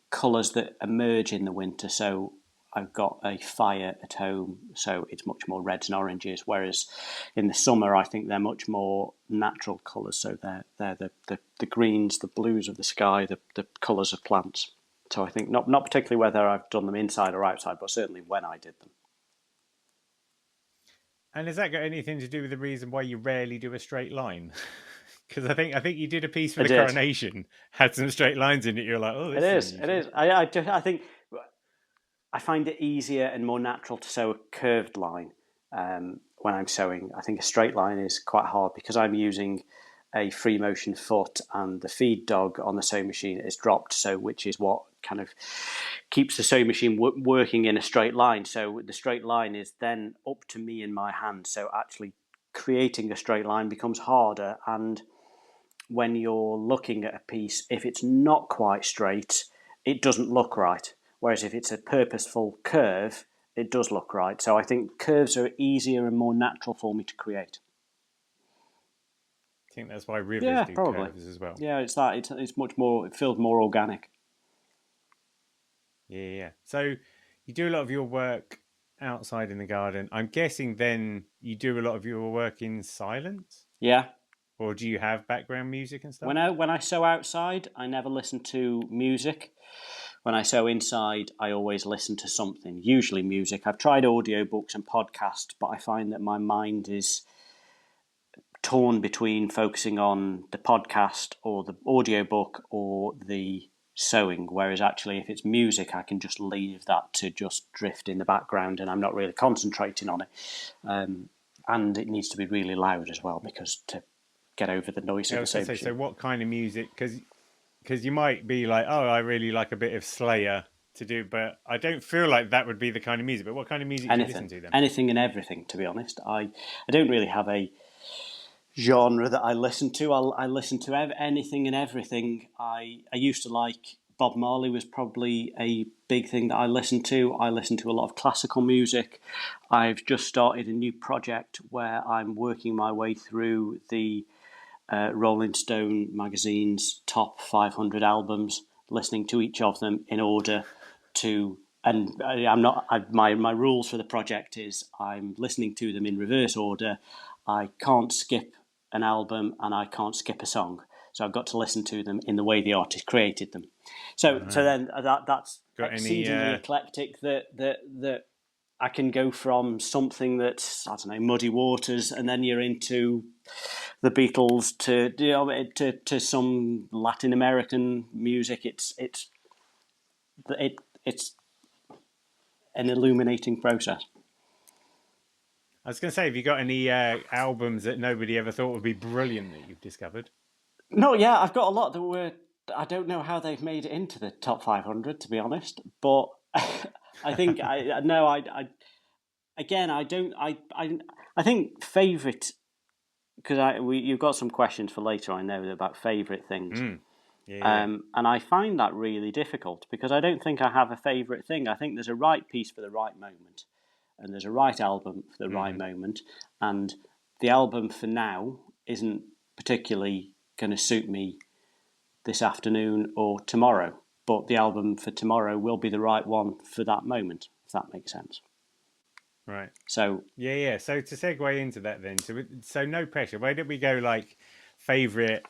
colours that emerge in the winter. So I've got a fire at home, so it's much more reds and oranges, whereas in the summer I think they're much more natural colours. So they're the greens, the blues of the sky, the colours of plants. So I think not particularly whether I've done them inside or outside, but certainly when I did them. And has that got anything to do with the reason why you rarely do a straight line? Because I think you did a piece for the coronation, had some straight lines in it. You're like, oh, this it is. I think I find it easier and more natural to sew a curved line when I'm sewing. I think a straight line is quite hard because I'm using a free motion foot, and the feed dog on the sewing machine is dropped, so which is what kind of keeps the sewing machine working in a straight line. So the straight line is then up to me in my hand. So actually creating a straight line becomes harder, and when you're looking at a piece, if it's not quite straight, it doesn't look right. Whereas if it's a purposeful curve, it does look right. So I think curves are easier and more natural for me to create. I think that's why rivers do curves as well. Yeah, it's that. It's much more. It feels more organic. Yeah. So you do a lot of your work outside in the garden. I'm guessing then you do a lot of your work in silence? Yeah. Or do you have background music and stuff? When I sew outside, I never listen to music. When I sew inside, I always listen to something, usually music. I've tried audiobooks and podcasts, but I find that my mind is torn between focusing on the podcast or the audiobook or the sewing. Whereas actually, if it's music, I can just leave that to just drift in the background, and I'm not really concentrating on it. And it needs to be really loud as well, because to get over the noise of the sewing machine. So what kind of music? Because you might be like, oh, I really like a bit of Slayer to do, but I don't feel like that would be the kind of music. But what kind of music do you listen to then? Anything and everything, to be honest. I don't really have a genre that I listen to. I listen to anything and everything. I used to like Bob Marley, was probably a big thing that I listened to. I listen to a lot of classical music. I've just started a new project where I'm working my way through the Rolling Stone magazine's top 500 albums, listening to each of them in order to. And my rules for the project is I'm listening to them in reverse order. I can't skip an album and I can't skip a song. So I've got to listen to them in the way the artist created them. So then that's exceedingly eclectic. That I can go from something that's, I don't know, Muddy Waters, and then you're into the Beatles to some Latin American music. It's an illuminating process. I was going to say, have you got any albums that nobody ever thought would be brilliant that you've discovered? No, yeah, I've got a lot that were. I don't know how they've made it into the top 500, to be honest. But I think I think favourite, because you've got some questions for later, I know, about favourite things. Yeah. And I find that really difficult, because I don't think I have a favourite thing. I think there's a right piece for the right moment, and there's a right album for the right moment, and the album for now isn't particularly going to suit me this afternoon or tomorrow, but the album for tomorrow will be the right one for that moment, if that makes sense. Right. So yeah. So to segue into that then, so no pressure. Where did we go? Like favourite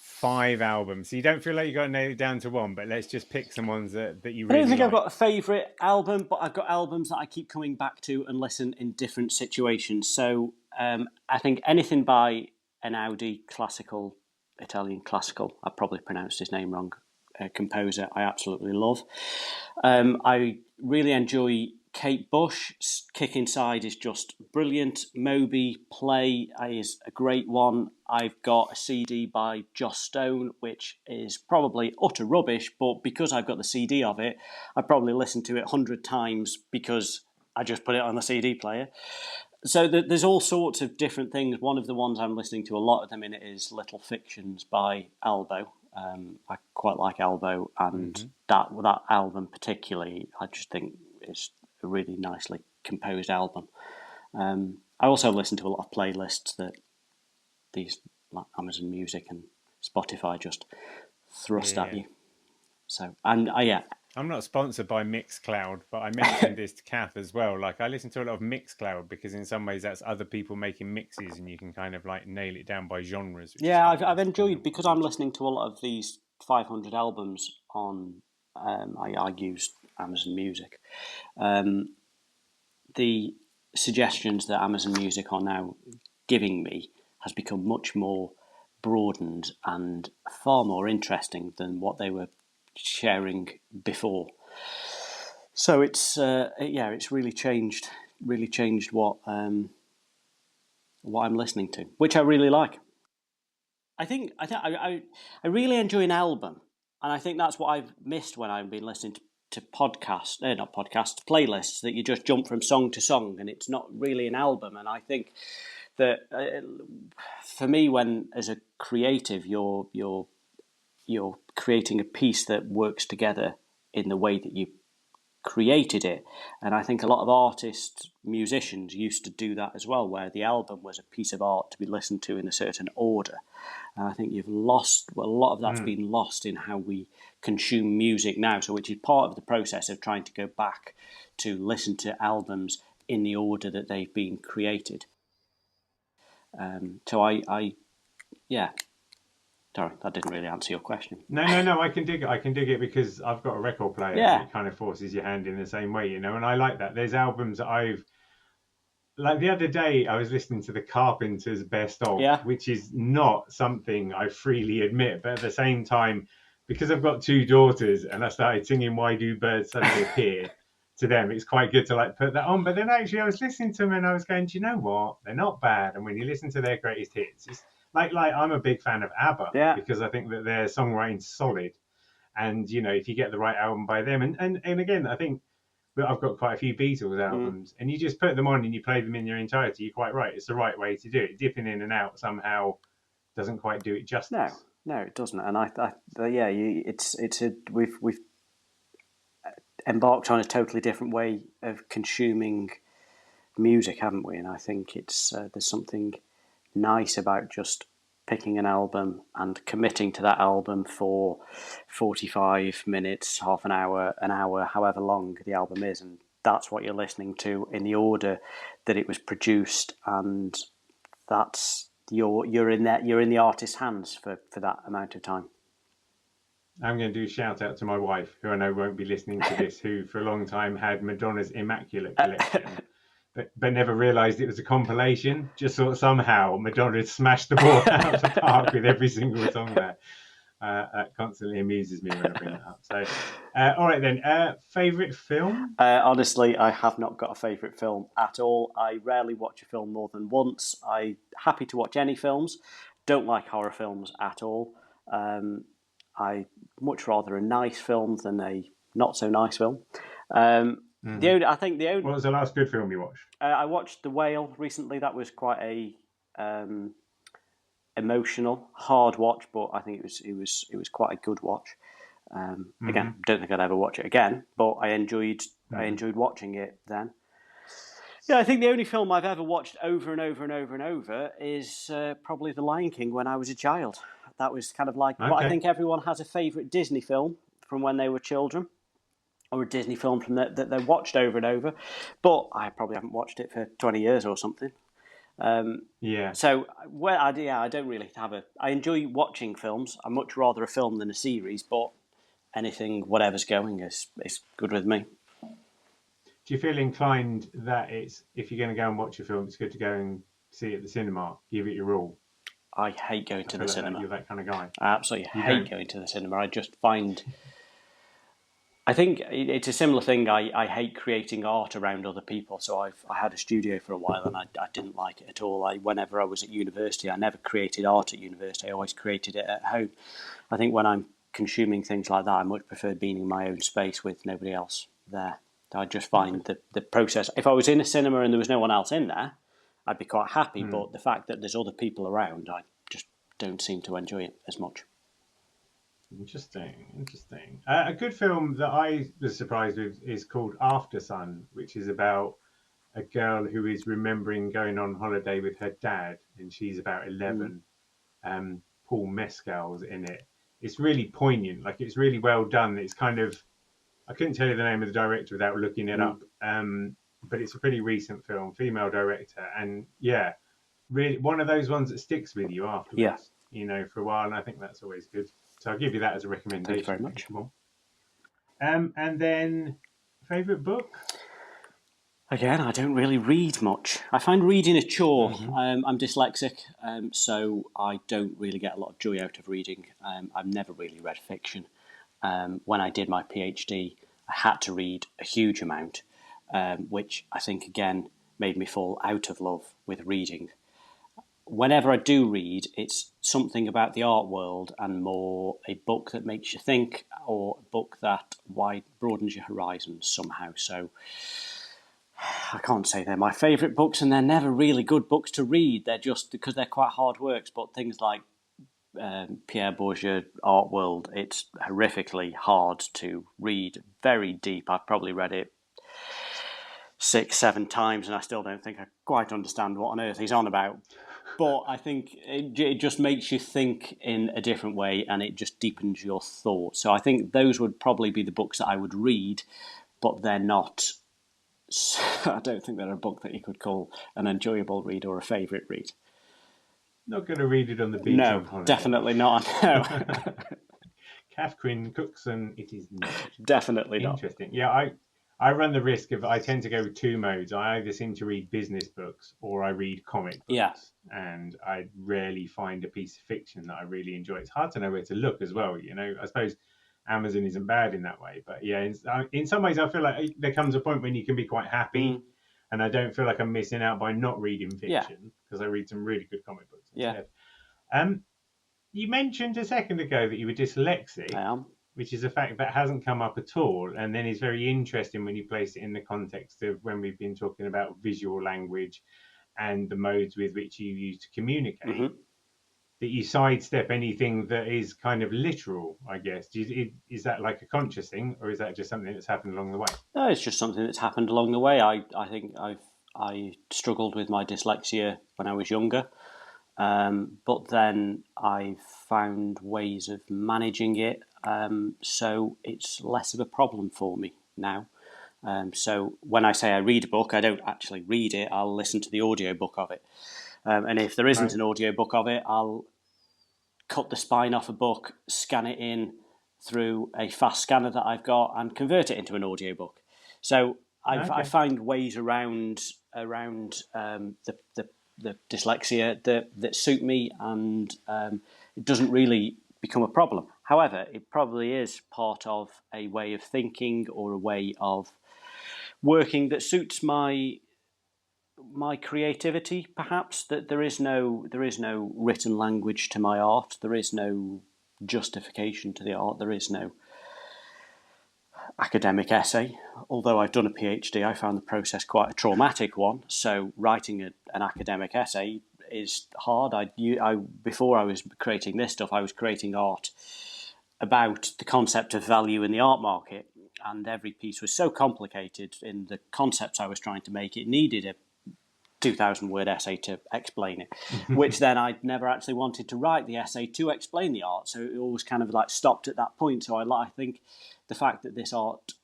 5 albums. So you don't feel like you got to nail it down to one, but let's just pick some ones that you really I don't think like. I've got a favourite album, but I've got albums that I keep coming back to and listen in different situations. So I think anything by Einaudi, Italian classical, I probably pronounced his name wrong, composer, I absolutely love. I really enjoy Kate Bush. Kick Inside is just brilliant. Moby Play is a great one. I've got a CD by Joss Stone, which is probably utter rubbish, but because I've got the CD of it, I probably listened to it 100 times because I just put it on the CD player. So there's all sorts of different things. One of the ones I'm listening to a lot of them in it is Little Fictions by Albo. I quite like Albo, and that album particularly, I just think is a really nicely composed album. I also listen to a lot of playlists that these like Amazon Music and Spotify just thrust at you. So I'm not sponsored by Mixcloud, but I mentioned this to Kath as well. Like, I listen to a lot of Mixcloud because in some ways that's other people making mixes and you can kind of like nail it down by genres. Yeah, I've enjoyed, because I'm listening to a lot of these 500 albums on, I use Amazon Music. The suggestions that Amazon Music are now giving me has become much more broadened and far more interesting than what they were sharing before. So it's really changed what I'm listening to, which I really like. I really enjoy an album, and I think that's what I've missed when I've been listening to playlists, that you just jump from song to song and it's not really an album. And I think that for me, when as a creative you're creating a piece that works together in the way that you created it, and I think a lot of artists, musicians used to do that as well, where the album was a piece of art to be listened to in a certain order. And I think a lot of that's been lost in how we consume music now, so which is part of the process of trying to go back to listen to albums in the order that they've been created. Sorry, that didn't really answer your question. No, I can dig it because I've got a record player. Yeah. It kind of forces your hand in the same way, you know, and I like that. There's albums that like the other day I was listening to the Carpenters' Best Of, which is not something I freely admit, but at the same time, because I've got two daughters and I started singing Why Do Birds Suddenly Appear to them, it's quite good to like put that on. But then actually I was listening to them and I was going, do you know what? They're not bad. And when you listen to their greatest hits, it's like I'm a big fan of ABBA because I think that their songwriting's solid. And, you know, if you get the right album by them, and again, I think I've got quite a few Beatles albums, and you just put them on and you play them in their entirety. You're quite right. It's the right way to do it. Dipping in and out somehow doesn't quite do it justice. No, it doesn't. And we've embarked on a totally different way of consuming music, haven't we? And I think it's there's something nice about just picking an album and committing to that album for 45 minutes, half an hour, however long the album is, and that's what you're listening to in the order that it was produced, and that's you're in the artist's hands for that amount of time. I'm going to do a shout out to my wife, who I know won't be listening to this, who for a long time had Madonna's Immaculate Collection, but never realised it was a compilation. Just thought somehow Madonna had smashed the ball out of the park with every single song there. That constantly amuses me when I bring that up. So, all right then, favourite film? Honestly, I have not got a favourite film at all. I rarely watch a film more than once. I'm happy to watch any films. Don't like horror films at all. I much rather a nice film than a not so nice film. What was the last good film you watched? I watched The Whale recently. That was quite a emotional, hard watch, but I think it was quite a good watch. Again, don't think I'd ever watch it again, but I enjoyed watching it then. Yeah, I think the only film I've ever watched over and over and over and over is probably The Lion King when I was a child. That was kind of like what I think everyone has a favourite Disney film from when they were children, or a Disney film from that they watched over and over. But I probably haven't watched it for 20 years or something. So I don't really have I enjoy watching films. I much rather a film than a series, but anything, whatever's going is good with me. Do you feel inclined that if you're going to go and watch a film, it's good to go and see it at the cinema? Give it your all. I hate going to the cinema. You're that kind of guy. I absolutely hate going to the cinema. I just find... I think it's a similar thing. I hate creating art around other people. So I had a studio for a while and I didn't like it at all. Whenever I was at university, I never created art at university. I always created it at home. I think when I'm consuming things like that, I much prefer being in my own space with nobody else there. I just find the process... If I was in a cinema and there was no one else in there, I'd be quite happy, but the fact that there's other people around, I just don't seem to enjoy it as much. Interesting. A good film that I was surprised with is called After Sun, which is about a girl who is remembering going on holiday with her dad, and she's about 11. Paul Mescal's in it. It's really poignant. Like, it's really well done. It's kind of... I couldn't tell you the name of the director without looking it up. But it's a pretty recent film, female director, and really one of those ones that sticks with you afterwards, for a while, and I think that's always good. So I'll give you that as a recommendation. Thank you very much. And then, favourite book? Again, I don't really read much. I find reading a chore. I'm dyslexic, so I don't really get a lot of joy out of reading. I've never really read fiction. When I did my PhD, I had to read a huge amount. Which I think, again, made me fall out of love with reading. Whenever I do read, it's something about the art world and more a book that makes you think, or a book that broadens your horizons somehow. So I can't say they're my favourite books, and they're never really good books to read. They're just because they're quite hard works, but things like Pierre Bourdieu art world, it's horrifically hard to read, very deep. I've probably read it 6-7 times and I still don't think I quite understand what on earth he's on about, but I think it just makes you think in a different way and it just deepens your thoughts. So I think those would probably be the books that I would read, but they're not... I don't think they're a book that you could call an enjoyable read or a favourite read. Not going to read it on the beach. No, definitely not. No. Catherine Cookson, it is not. Definitely not. Interesting. Yeah, I run the risk of I tend to go with two modes. I either seem to read business books or I read comic Yeah. books, and I rarely find a piece of fiction that I really enjoy. It's hard to know where to look as well. I suppose Amazon isn't bad in that way, but yeah, in some ways I feel like there comes a point when you can be quite happy, and I don't feel like I'm missing out by not reading fiction because I read some really good comic books instead. You mentioned a second ago that you were dyslexic. I am. Which is a fact that hasn't come up at all, and then is very interesting when you place it in the context of when we've been talking about visual language and the modes with which you use to communicate. That you sidestep anything that is kind of literal, I guess. Is that like a conscious thing, or is that just something that's happened along the way? No, it's just something that's happened along the way. I think I struggled with my dyslexia when I was younger. But then I've found ways of managing it, so it's less of a problem for me now. So when I say I read a book, I don't actually read it, I'll listen to the audiobook of it. And if there isn't an audiobook of it, I'll cut the spine off a book, scan it in through a fast scanner that I've got and convert it into an audiobook. So I find ways around the dyslexia that suit me, and it doesn't really become a problem. However, it probably is part of a way of thinking or a way of working that suits my creativity, perhaps. That there is no written language to my art, there is no justification to the art, there is no academic essay. Although I've done a PhD, I found the process quite a traumatic one. So writing an academic essay is hard. Before I was creating this stuff, I was creating art about the concept of value in the art market, and every piece was so complicated in the concepts I was trying to make, it needed a 2,000-word essay to explain it, which then I never actually wanted to write the essay to explain the art. So it always kind of like stopped at that point. So I think the fact that this art,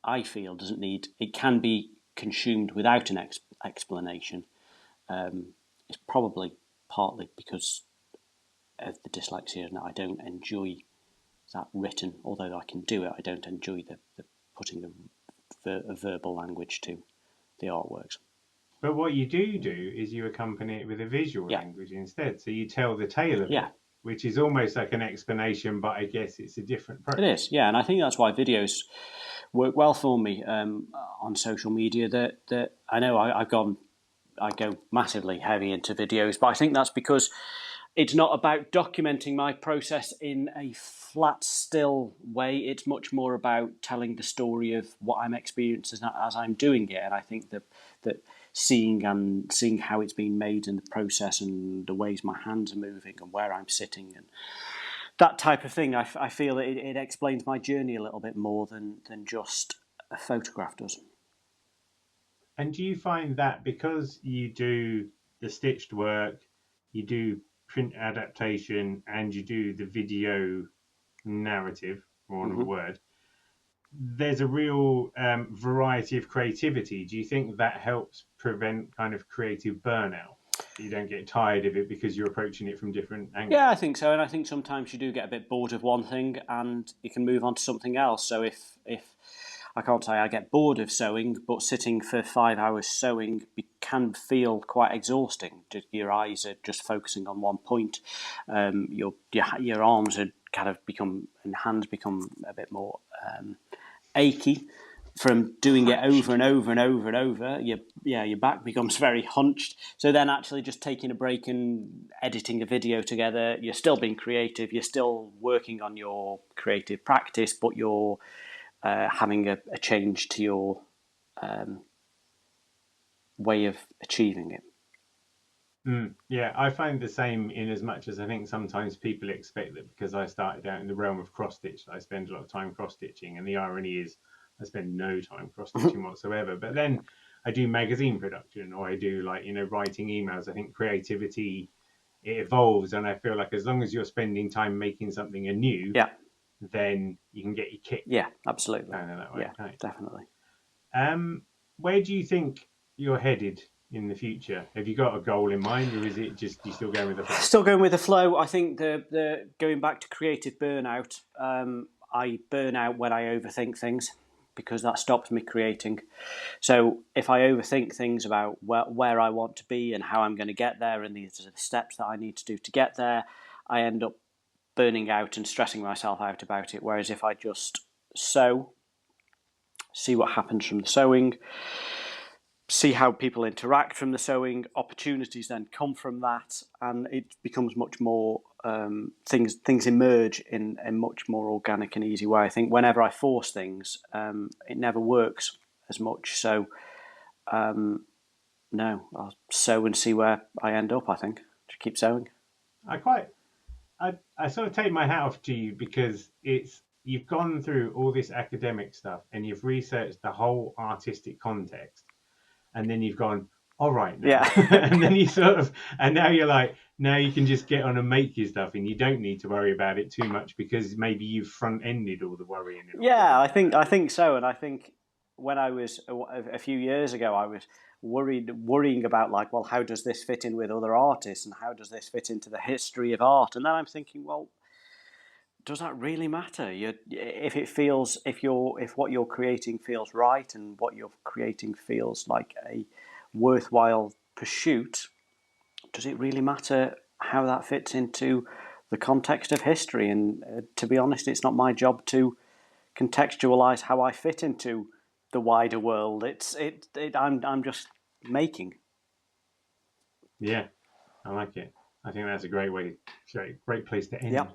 I feel, it can be consumed without an explanation, is probably partly because of the dyslexia, and I don't enjoy that written. Although I can do it, I don't enjoy the putting a verbal language to the artworks. But what you do is you accompany it with a visual language instead. So you tell the tale of it, which is almost like an explanation, but I guess it's a different process. It is, yeah, and I think that's why videos work well for me on social media. That I know I go massively heavy into videos, but I think that's because it's not about documenting my process in a flat, still way. It's much more about telling the story of what I'm experiencing as I'm doing it, and I think that seeing how it's been made in the process and the ways my hands are moving and where I'm sitting and that type of thing, I feel that it explains my journey a little bit more than just a photograph does. And do you find that because you do the stitched work, you do print adaptation, and you do the video narrative, for want of a word, there's a real variety of creativity? Do you think that helps prevent kind of creative burnout? You don't get tired of it because you're approaching it from different angles? Yeah, I think so. And I think sometimes you do get a bit bored of one thing and you can move on to something else. So if I can't say I get bored of sewing, but sitting for 5 hours sewing can feel quite exhausting. Your eyes are just focusing on one point. Your arms are kind of and hands become a bit more achy from doing it over and over and over and over. Your back becomes very hunched. So then actually just taking a break and editing a video together, you're still being creative, you're still working on your creative practice, but you're having a change to your way of achieving it. Yeah, I find the same, in as much as I think sometimes people expect that because I started out in the realm of cross-stitch, I spend a lot of time cross-stitching, and the irony is I spend no time cross-stitching whatsoever. But then I do magazine production, or I do writing emails. I think creativity, it evolves, and I feel like as long as you're spending time making something anew, then you can get your kick. Yeah, absolutely. That way. Yeah, definitely. Where do you think you're headed in the future? Have you got a goal in mind, or is it just you still going with the flow? Still going with the flow. I think the going back to creative burnout, I burn out when I overthink things, because that stops me creating. So if I overthink things about where I want to be and how I'm going to get there, and these are the steps that I need to do to get there, I end up burning out and stressing myself out about it. Whereas if I just sew, see what happens from the sewing, see how people interact from the sewing, opportunities then come from that, and it becomes much more, things emerge in a much more organic and easy way. I think whenever I force things, it never works as much. So no, I'll sew and see where I end up, I think. Just keep sewing. I sort of take my hat off to you, because you've gone through all this academic stuff and you've researched the whole artistic context, and then you've gone, all right, now. Yeah. And then and now you're like, now you can just get on and make your stuff, and you don't need to worry about it too much, because maybe you've front-ended all the worrying. Yeah, I think so. And I think when I was a few years ago, I was worrying about, like, well, how does this fit in with other artists, and how does this fit into the history of art? And then I'm thinking, well, does that really matter? If what you're creating feels right, and what you're creating feels like a worthwhile pursuit, does it really matter how that fits into the context of history? And to be honest, it's not my job to contextualize how I fit into the wider world. I'm just making. Yeah, I like it. I think that's a great place to end. Yep.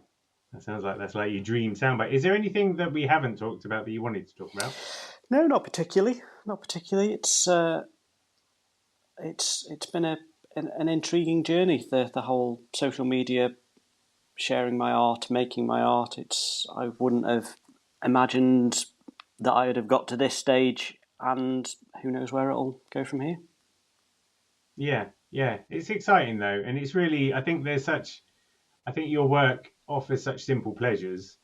That sounds like that's like your dream soundbite. Is there anything that we haven't talked about that you wanted to talk about? No, not particularly. It's been an intriguing journey. The whole social media, sharing my art, making my art. I wouldn't have imagined that I would have got to this stage, and who knows where it'll go from here. Yeah, it's exciting though, and it's really, I think your work offers such simple pleasures,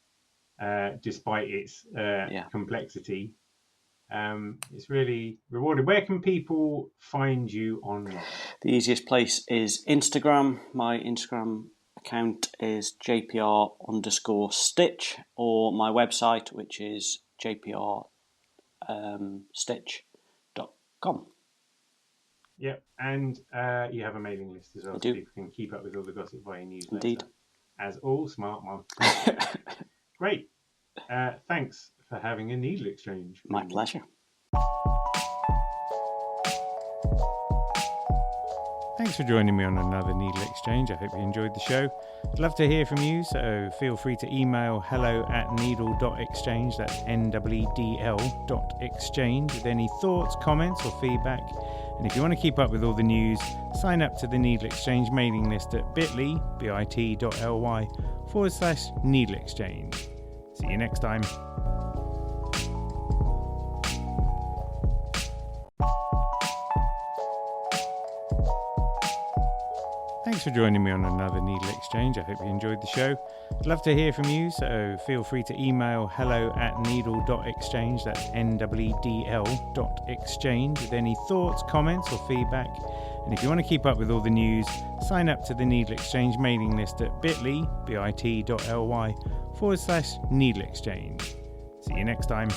despite its complexity. It's really rewarding. Where can people find you online? The easiest place is Instagram. My Instagram account is JPR_Stitch, or my website, which is JPR Stitch.com. Yep, and you have a mailing list as well, so people can keep up with all the gossip via newsletter. Indeed. As all smart monsters. Great. Thanks for having a needle exchange. My pleasure. Thanks for joining me on another Needle Exchange. I hope you enjoyed the show. I'd love to hear from you, so feel free to email hello@needle.exchange, that's NEEDL.exchange, with any thoughts, comments or feedback. And if you want to keep up with all the news, sign up to the Needle Exchange mailing list at bit.ly/Needle Exchange. See you next time. Thanks for joining me on another Needle Exchange. I hope you enjoyed the show. I'd love to hear from you, so feel free to email hello@needle.exchange, that's NEEDL.exchange, with any thoughts, comments or feedback. And if you want to keep up with all the news, sign up to the Needle Exchange mailing list at bit.ly/Needle Exchange. See you next time.